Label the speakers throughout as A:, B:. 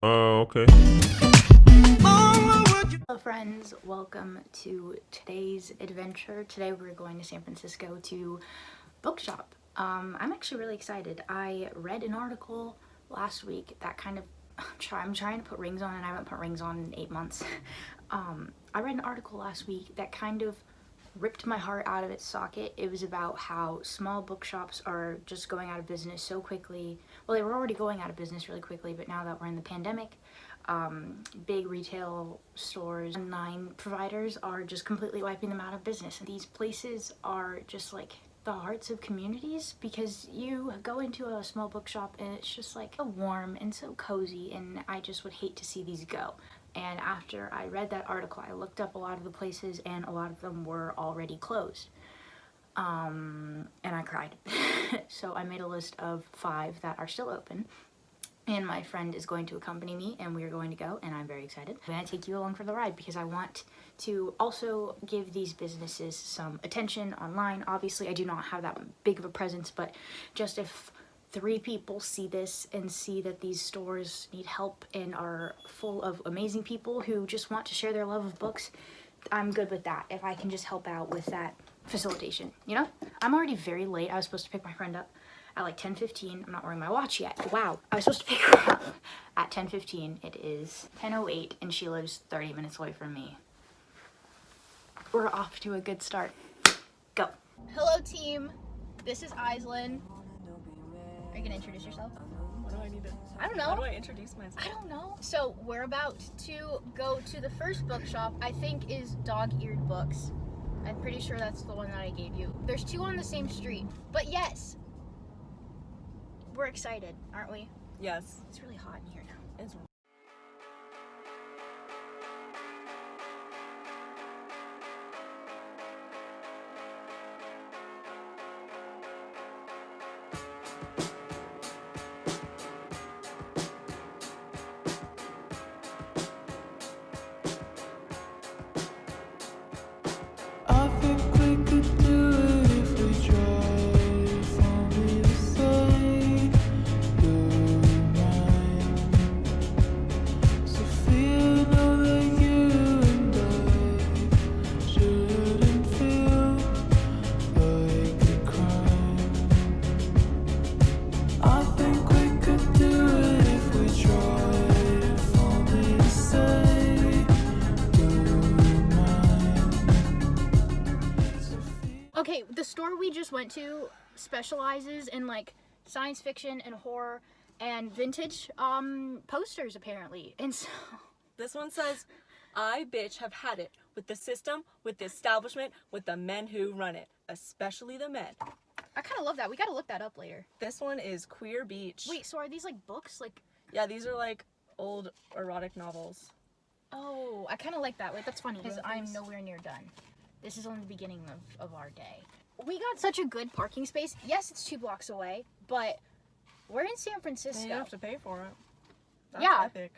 A: Okay.
B: Hello friends, welcome to today's adventure. Today we're going to San Francisco to bookshop. I'm actually really excited. I read an article last week that kind of, I'm trying to put rings on, and I haven't put rings on in 8 months. I read an article last week that kind of ripped my heart out of its socket. It was about how small bookshops are just going out of business so quickly. Well, they were already going out of business really quickly, but now that we're in the pandemic, big retail stores, online providers are just completely wiping them out of business. And these places are just like the hearts of communities, because you go into a small bookshop and it's just like so warm and so cozy, and I just would hate to see these go. And after I read that article, I looked up a lot of the places, and a lot of them were already closed. And I cried. So I made a list of 5 that are still open. And my friend is going to accompany me, and we are going to go, and I'm very excited. I'm going to take you along for the ride because I want to also give these businesses some attention online. Obviously, I do not have that big of a presence, but just if 3 people see this and see that these stores need help and are full of amazing people who just want to share their love of books, I'm good with that. If I can just help out with that facilitation, you know? I'm already very late. I was supposed to pick my friend up at like 10:15. I'm not wearing my watch yet. Wow. I was supposed to pick her up at 10:15. It is 10:08, and she lives 30 minutes away from me. We're off to a good start. Go. Hello, team. This is Aislinn. Are you gonna introduce yourself?
C: What do I need to?
B: I don't know.
C: How do I introduce myself?
B: I don't know. So we're about to go to the first bookshop. I think is Dog-Eared Books. I'm pretty sure that's the one that I gave you. There's 2 on the same street. But yes, we're excited, aren't we?
C: Yes.
B: It's really hot in here now.
C: It's
D: I think we could do it if we tried. If only to say you're mine. Sophia, know that you and I shouldn't feel like a crime. I think we could do it if we tried. If only to say you're mine.
B: Okay, the store we just went to specializes in like science fiction and horror and vintage posters apparently. And so
C: This one says, I bitch have had it with the system, with the establishment, with the men who run it, especially the men.
B: I kind of love that. We got to look that up later.
C: This one is Queer Beach.
B: Wait, so are these like books? Like,
C: Yeah, these are like old erotic novels.
B: oh, I kind of like that. Wait, that's funny because I'm
C: These.
B: nowhere near done. This is only the beginning of our day. We got such a good parking space. Yes, it's 2 blocks away, but we're in San Francisco.
C: And you have to pay for it. That's
B: Yeah.
C: epic.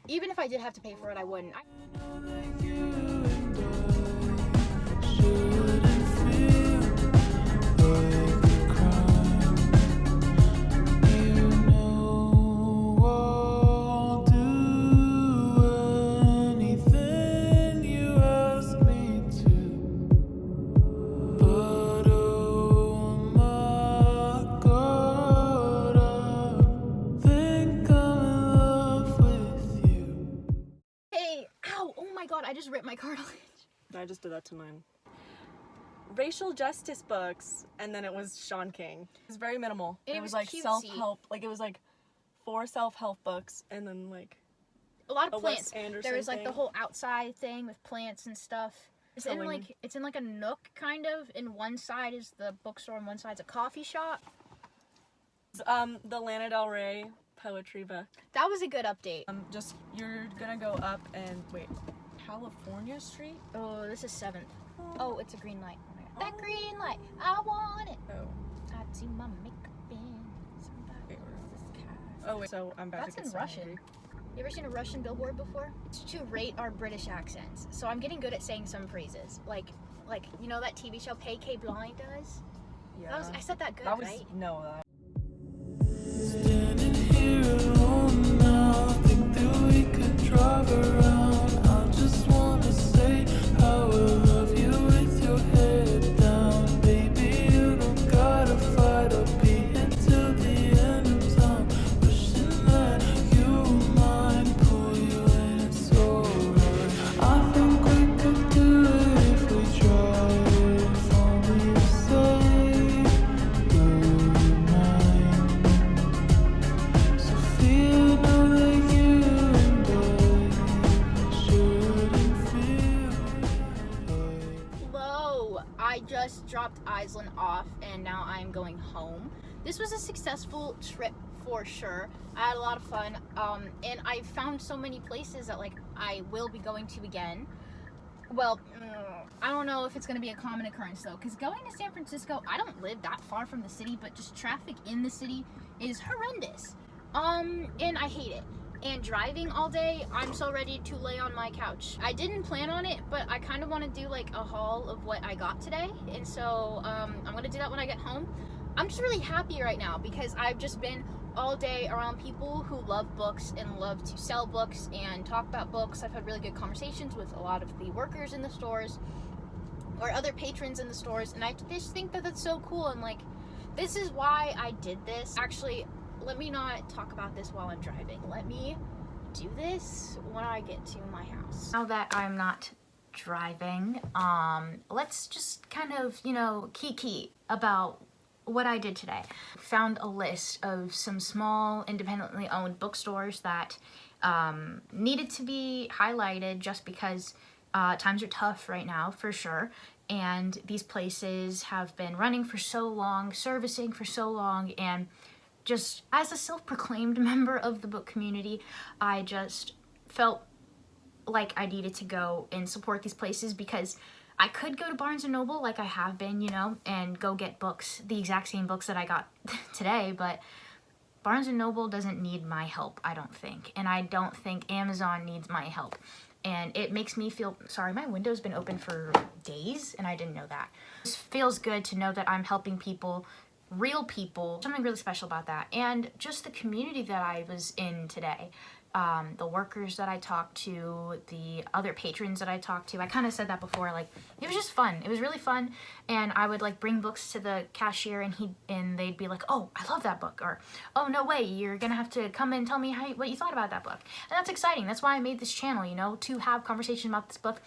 B: Even if I did have to pay for it, I wouldn't.
D: Know that you and I shouldn't feel like a crime. You know I'll do anything you ask me to. But oh my God, I think I'm in love with you.
B: Hey, ow, oh my god, I just ripped my cartilage.
C: I just did that to mine. Racial justice books, and then it was Sean King. It was very minimal.
B: And
C: it
B: it
C: was
B: was
C: like
B: cutesy.
C: self-help. Like it was like 4 self-help books, and then like
B: A lot
C: a
B: of
C: Wes
B: plants.
C: Anderson
B: There was like the
C: thing.
B: whole outside thing with plants and stuff. It's in
C: Sewing.
B: like a nook kind of. And one side is the bookstore and one side's a coffee shop.
C: The Lana Del Rey poetry book.
B: That was a good update.
C: Just you're gonna go up and wait, California Street?
B: Oh, this is 7th. Oh, it's a green light. Oh my god. That green light, I want it.
C: Oh.
B: I'd see my makeup in somebody
C: Wait, where is
B: else's car.
C: Oh wait, so I'm about
B: That's
C: to get
B: in
C: so
B: Russian.
C: hungry.
B: You ever seen a Russian billboard before? It's to rate our British accents. So I'm getting good at saying some phrases. Like you know that TV show Peaky Blinders?
C: Yeah.
B: I said that good,
C: that was
B: right?
C: no.
D: Standing here alone now, think
B: just dropped Aislinn off and now I'm going home. This was a successful trip for sure. I had a lot of fun, and I found so many places that like I will be going to again. Well, I don't know if it's going to be a common occurrence though, because going to San Francisco, I don't live that far from the city, but just traffic in the city is horrendous. And I hate it. And driving all day, I'm so ready to lay on my couch. I didn't plan on it, but I kind of want to do like a haul of what I got today, and so I'm going to do that when I get home. I'm just really happy right now because I've just been all day around people who love books and love to sell books and talk about books. I've had really good conversations with a lot of the workers in the stores or other patrons in the stores, and I just think that that's so cool, and like this is why I did this. Actually, let me not talk about this while I'm driving. Let me do this when I get to my house. Now that I'm not driving, let's just kind of, you know, kiki about what I did today. Found a list of some small independently owned bookstores that needed to be highlighted just because times are tough right now for sure, and these places have been running for so long, servicing for so long, and just as a self-proclaimed member of the book community, I just felt like I needed to go and support these places because I could go to Barnes & Noble like I have been, you know, and go get books, the exact same books that I got today, but Barnes & Noble doesn't need my help, I don't think, and I don't think Amazon needs my help. And it makes me feel, sorry, my window's been open for days and I didn't know that. It feels good to know that I'm helping people, real people, something really special about that. And just the community that I was in today, the workers that I talked to, the other patrons that I talked to, I kind of said that before, like, it was just fun. It was really fun, and I would, like, bring books to the cashier, and they'd be like, oh, I love that book, or, oh, no way, you're gonna have to come and tell me what you thought about that book. And that's exciting. That's why I made this channel, you know, to have conversations about this book,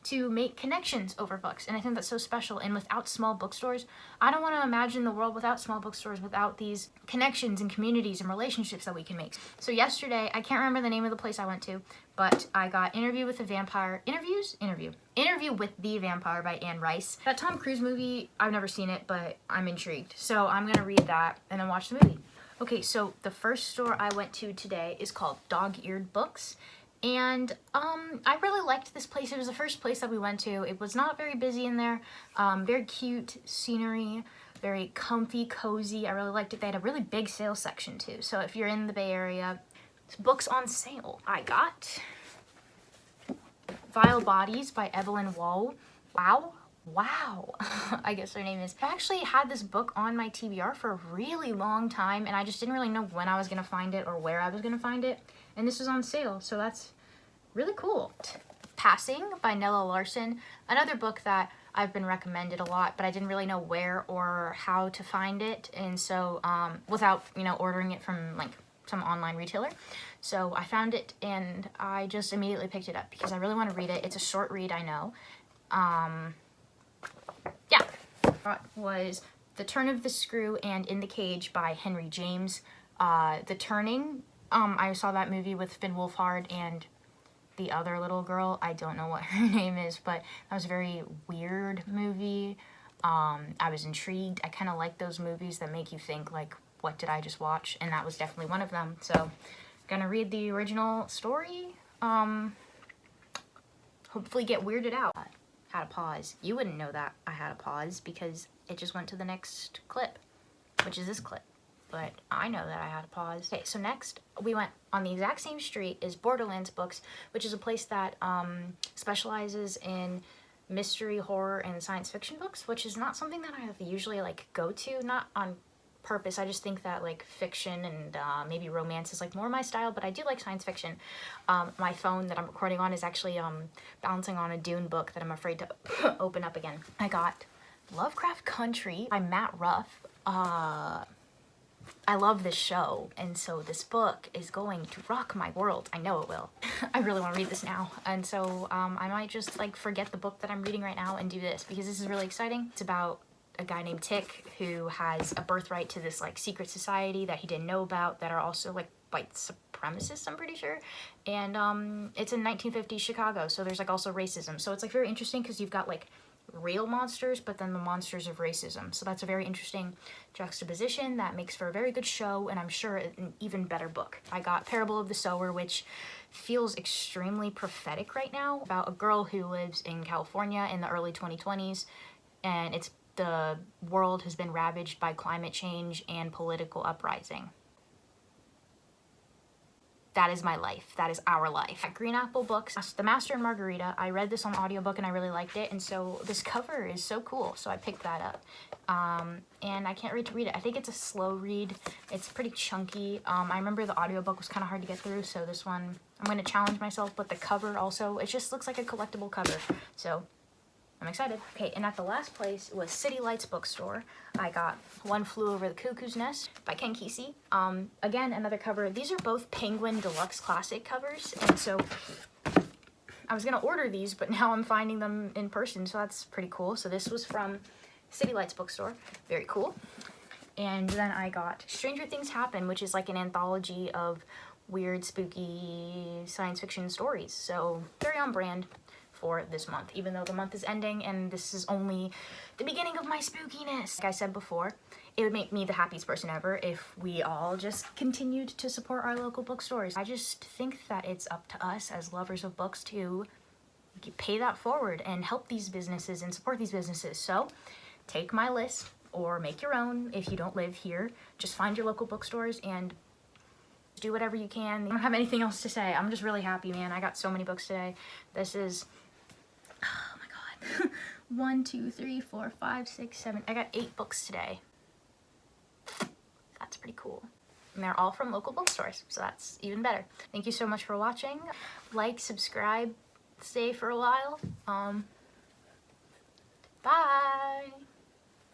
B: to make connections over books, and I think that's so special. And without small bookstores, I don't want to imagine the world without small bookstores, without these connections and communities and relationships that we can make. So yesterday, I can't remember the name of the place I went to, but I got Interview with the Vampire by Anne Rice. That Tom Cruise movie, I've never seen it, but I'm intrigued, so I'm gonna read that and then watch the movie. Okay, so the first store I went to today is called Dog-Eared Books. And I really liked this place. It was the first place that we went to. It was not very busy in there. Very cute scenery, very comfy, cozy. I really liked it. They had a really big sales section too. So if you're in the Bay Area, books on sale. I got Vile Bodies by Evelyn Waugh. Wow. I guess her name is. I actually had this book on my TBR for a really long time, and I just didn't really know when I was gonna find it or where I was gonna find it. And this was on sale, so that's really cool. Passing by Nella Larson, another book that I've been recommended a lot, but I didn't really know where or how to find it, and so without, you know, ordering it from like some online retailer. So I found it and I just immediately picked it up because I really want to read it. It's a short read, I know. Yeah. That was The Turn of the Screw and In the Cage by Henry James. The Turning, I saw that movie with Finn Wolfhard and the other little girl. I don't know what her name is, but that was a very weird movie. I was intrigued. I kind of like those movies that make you think, like, what did I just watch? And that was definitely one of them. So, gonna read the original story. Hopefully get weirded out. Had a pause. You wouldn't know that I had a pause because it just went to the next clip, which is this clip. But I know that I had a pause. Okay, so next we went on the exact same street is Borderlands Books, which is a place that specializes in mystery, horror, and science fiction books, which is not something that I usually like go to, not on purpose. I just think that like fiction and maybe romance is like more my style, but I do like science fiction. My phone that I'm recording on is actually bouncing on a Dune book that I'm afraid to open up again. I got Lovecraft Country by Matt Ruff. I love this show, and so this book is going to rock my world. I know it will. I really want to read this now, and so I might just like forget the book that I'm reading right now and do this because this is really exciting. It's about a guy named Tick who has a birthright to this like secret society that he didn't know about that are also like white supremacists, I'm pretty sure, and it's in 1950s Chicago, so there's like also racism, so it's like very interesting because you've got like real monsters, but then the monsters of racism. So that's a very interesting juxtaposition that makes for a very good show, and I'm sure an even better book. I got Parable of the Sower, which feels extremely prophetic right now, about a girl who lives in California in the early 2020s, and the world has been ravaged by climate change and political uprising. That is my life. That is our life. At Green Apple Books, The Master and Margarita, I read this on audiobook and I really liked it, and so this cover is so cool, so I picked that up. And I can't wait to read it. I think it's a slow read. It's pretty chunky. I remember the audiobook was kind of hard to get through, so this one, I'm going to challenge myself, but the cover also, it just looks like a collectible cover, so I'm excited. Okay, and at the last place was City Lights Bookstore. I got One Flew Over the Cuckoo's Nest by Ken Kesey. Again, another cover. These are both Penguin Deluxe Classic covers, and so I was gonna order these, but now I'm finding them in person, so that's pretty cool. So this was from City Lights Bookstore. Very cool. And then I got Stranger Things Happen, which is like an anthology of weird, spooky science fiction stories. So very on brand for this month, even though the month is ending and this is only the beginning of my spookiness. Like I said before, it would make me the happiest person ever if we all just continued to support our local bookstores. I just think that it's up to us as lovers of books to pay that forward and help these businesses and support these businesses. So take my list or make your own if you don't live here. Just find your local bookstores and do whatever you can. I don't have anything else to say. I'm just really happy, man. I got so many books today. This is, oh my god. 1, 2, 3, 4, 5, 6, 7. I got 8 books today. That's pretty cool. And they're all from local bookstores, so that's even better. Thank you so much for watching. Like, subscribe, stay for a while. Bye!